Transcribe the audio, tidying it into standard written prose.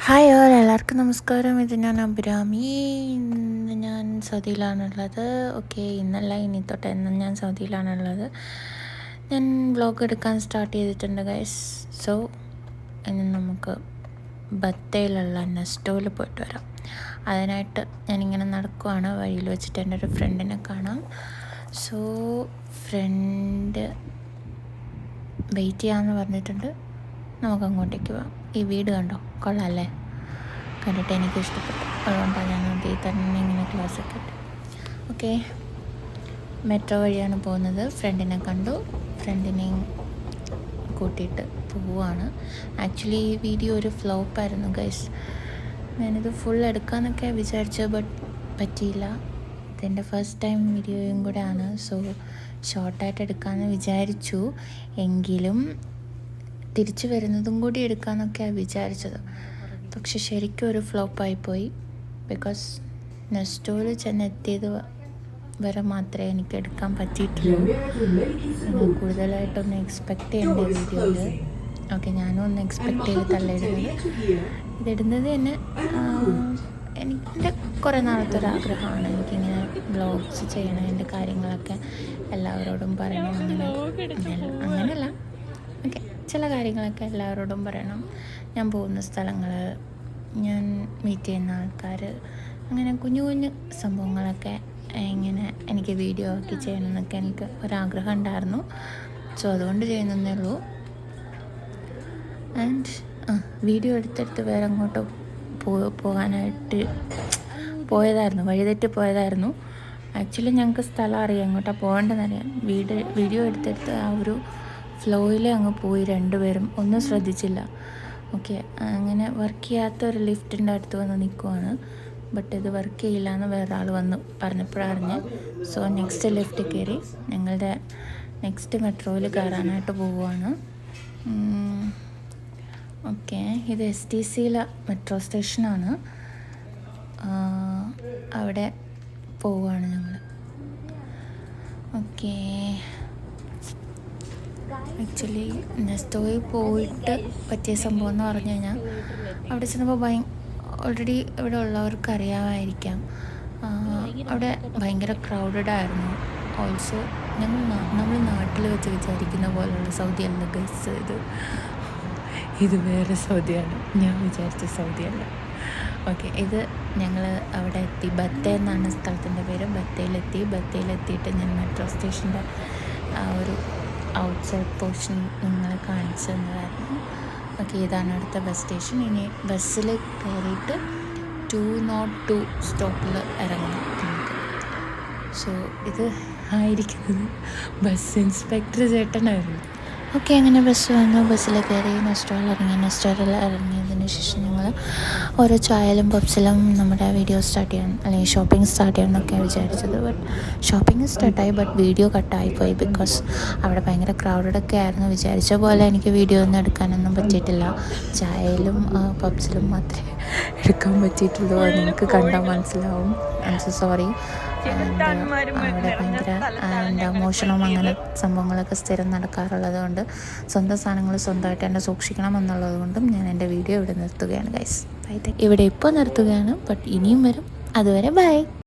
Hi all, എല്ലാവർക്കും നമസ്കാരം. ഇത് ഞാൻ അഭിരാമി. ഇന്ന് ഞാൻ സൗദിയിലാണുള്ളത്. ഓക്കെ, ഇന്നല്ല ഇനി തൊട്ട് എന്നും ഞാൻ സൗദിയിലാണുള്ളത്. ഞാൻ വ്ളോഗ് എടുക്കാൻ സ്റ്റാർട്ട് ചെയ്തിട്ടുണ്ട് ഗൈസ്. സോ ഇനി നമുക്ക് ബത്തേയിലുള്ള നെസ്റ്റോയിൽ പോയിട്ട് വരാം. അതിനായിട്ട് ഞാനിങ്ങനെ നടക്കുവാണ്. വഴിയിൽ വെച്ചിട്ട് എൻ്റെ ഒരു ഫ്രണ്ടിനെ കാണാം. സോ ഫ്രണ്ട് വെയിറ്റ് ചെയ്യാമെന്ന് പറഞ്ഞിട്ടുണ്ട്. നമുക്ക് അങ്ങോട്ടേക്ക് പോകാം. ഈ വീട് കണ്ടോ, കൊള്ളാമല്ലേ? കണ്ടിട്ട് എനിക്ക് ഇഷ്ടപ്പെട്ടു. അതുകൊണ്ടാണ് ഞാൻ അതിൽ തന്നെ ഇങ്ങനെ ക്ലാസ്സൊക്കെ ഇട്ട്. ഓക്കെ, മെട്രോ വഴിയാണ് പോകുന്നത്. ഫ്രണ്ടിനെ കണ്ടു, ഫ്രണ്ടിനെയും കൂട്ടിയിട്ട് പോവുകയാണ്. ആക്ച്വലി ഈ വീഡിയോ ഒരു ഫ്ലോപ്പായിരുന്നു ഗൈസ്. ഞാനിത് ഫുൾ എടുക്കാമെന്നൊക്കെ വിചാരിച്ചു, ബട്ട് പറ്റിയില്ല. ഇതെൻ്റെ ഫസ്റ്റ് ടൈം വീഡിയോയും കൂടെ ആണ്. സോ ഷോർട്ടായിട്ട് എടുക്കാമെന്ന് വിചാരിച്ചു. എങ്കിലും തിരിച്ചു വരുന്നതും കൂടി എടുക്കാമെന്നൊക്കെയാണ് വിചാരിച്ചത്. പക്ഷെ ശരിക്കും ഒരു ഫ്ലോപ്പായിപ്പോയി. ബിക്കോസ് നെസ്റ്റോയിൽ ചെന്നെത്തിയത് വരെ മാത്രമേ എനിക്ക് എടുക്കാൻ പറ്റിയിട്ടുള്ളൂ. നിങ്ങൾ കൂടുതലായിട്ടൊന്ന് എക്സ്പെക്റ്റ് ചെയ്യേണ്ട വീഡിയോയിൽ. ഓക്കെ, ഞാനും ഒന്ന് എക്സ്പെക്റ്റ് ചെയ്തിട്ടല്ല ഇതിടുന്നത് തന്നെ. എൻ്റെ കുറേ നാളത്തെ ഒരു ആഗ്രഹമാണ് എനിക്കിങ്ങനെ വ്ളോഗ്സ് ചെയ്യണം, എൻ്റെ കാര്യങ്ങളൊക്കെ എല്ലാവരോടും പറയണം. അങ്ങനെയല്ല, ഓക്കെ, ചില കാര്യങ്ങളൊക്കെ എല്ലാവരോടും പറയണം. ഞാൻ പോകുന്ന സ്ഥലങ്ങൾ, ഞാൻ മീറ്റ് ചെയ്യുന്ന ആൾക്കാർ, അങ്ങനെ കുഞ്ഞു കുഞ്ഞു സംഭവങ്ങളൊക്കെ ഇങ്ങനെ എനിക്ക് വീഡിയോ ആക്കി ചെയ്യണമെന്നൊക്കെ എനിക്ക് ഒരാഗ്രഹം ഉണ്ടായിരുന്നു. സോ അതുകൊണ്ട് ചെയ്യുന്നതേ ഉള്ളൂ. ആൻഡ് വീഡിയോ എടുത്തെടുത്ത് വേറെ അങ്ങോട്ട് പോകാനായിട്ട് പോയതായിരുന്നു, വഴിതെറ്റി പോയതായിരുന്നു. ആക്ച്വലി ഞങ്ങൾക്ക് സ്ഥലം അറിയാം, എങ്ങോട്ടാണ് പോകേണ്ടതെന്നറിയാം. വീഡിയോ എടുത്തെടുത്ത് ആ ഒരു ഫ്ലോയിൽ അങ്ങ് പോയി. രണ്ടുപേരും ഒന്നും ശ്രദ്ധിച്ചില്ല. ഓക്കെ, അങ്ങനെ വർക്ക് ചെയ്യാത്ത ഒരു ലിഫ്റ്റിൻ്റെ അടുത്ത് വന്ന് നിൽക്കുവാണ്. ബട്ട് ഇത് വർക്ക് ചെയ്യില്ല എന്ന് വേറെ ആൾ വന്ന് പറഞ്ഞപ്പോഴറിഞ്ഞ്. സോ നെക്സ്റ്റ് ലിഫ്റ്റ് കയറി ഞങ്ങളുടെ നെക്സ്റ്റ് മെട്രോയിൽ കയറാനായിട്ട് പോവുകയാണ്. ഓക്കെ, ഇത് STCയിലെ മെട്രോ സ്റ്റേഷനാണ്. അവിടെ പോവുകയാണ് ഞങ്ങൾ. ഓക്കെ, ആക്ച്വലി നെസ്റ്റോയിൽ പോയിട്ട് പറ്റിയ സംഭവം എന്ന് പറഞ്ഞു കഴിഞ്ഞാൽ, അവിടെ ചെന്നപ്പോൾ ഓൾറെഡി ഇവിടെ ഉള്ളവർക്ക് അറിയാമായിരിക്കാം, അവിടെ ഭയങ്കര ക്രൗഡഡ് ആയിരുന്നു. ഓൾസോ നമ്മൾ നാട്ടിൽ വെച്ച് വിചാരിക്കുന്ന പോലുള്ള സൗദി അല്ല ഗൈസ്. ഇത് വേറെ സൗദിയാണ്. ഞാൻ വിചാരിച്ച സൗദിയല്ല. ഓക്കെ, ഇത് ഞങ്ങൾ അവിടെ എത്തി. ബത്തേ എന്നാണ് സ്ഥലത്തിൻ്റെ പേര്. ബത്തയിലെത്തിയിട്ട് ഞാൻ മെട്രോ സ്റ്റേഷൻ്റെ ആ ഒരു ഔട്ട്സൈഡ് പോർഷൻ നിങ്ങളെ കാണിച്ചു തന്നതായിരുന്നു. ഓക്കെ, ഇതാണ് അടുത്ത ബസ് സ്റ്റേഷൻ. ഇനി ബസ്സിൽ കയറിയിട്ട് 202 സ്റ്റോപ്പിൽ ഇറങ്ങണം നമുക്ക്. സോ ഇത് ആയിരിക്കുന്നത് ബസ് ഇൻസ്പെക്ടർ ചേട്ടനായിരുന്നു. ഓക്കെ, അങ്ങനെ ബസ് വന്നു. ബസ്സിൽ കയറി നെസ്റ്റോയിൽ ഇറങ്ങിയതിന് ശേഷം ഞങ്ങൾ ഓരോ ചായയിലും പബ്സിലും നമ്മുടെ വീഡിയോ സ്റ്റാർട്ട് ചെയ്യാൻ, അല്ലെങ്കിൽ ഷോപ്പിംഗ് സ്റ്റാർട്ട് ചെയ്യാമെന്നൊക്കെയാണ് വിചാരിച്ചത്. ബട്ട് ഷോപ്പിംഗ് സ്റ്റാർട്ടായി, ബട്ട് വീഡിയോ കട്ടായിപ്പോയി. ബിക്കോസ് അവിടെ ഭയങ്കര ക്രൗഡഡൊക്കെ ആയിരുന്നു. വിചാരിച്ച പോലെ എനിക്ക് വീഡിയോ ഒന്നും എടുക്കാനൊന്നും പറ്റിയിട്ടില്ല. ചായയിലും പബ്സിലും മാത്രമേ എടുക്കാൻ പറ്റിയിട്ടുള്ളൂ. അത് നിങ്ങൾക്ക് കണ്ടാൽ മനസ്സിലാവും. I M so sorry. അവിടെ ഭയങ്കര മോഷണം അങ്ങനെ സംഭവങ്ങളൊക്കെ സ്ഥിരം നടക്കാറുള്ളത് കൊണ്ട് സ്വന്തം സാധനങ്ങൾ സ്വന്തമായിട്ട് തന്നെ സൂക്ഷിക്കണം എന്നുള്ളത് കൊണ്ടും ഞാൻ എൻ്റെ വീഡിയോ ഇവിടെ നിർത്തുകയാണ് ഗൈസ്. ഇവിടെ ഇപ്പോൾ നിർത്തുകയാണ്, ബട്ട് ഇനിയും വരും. അതുവരെ ബൈ.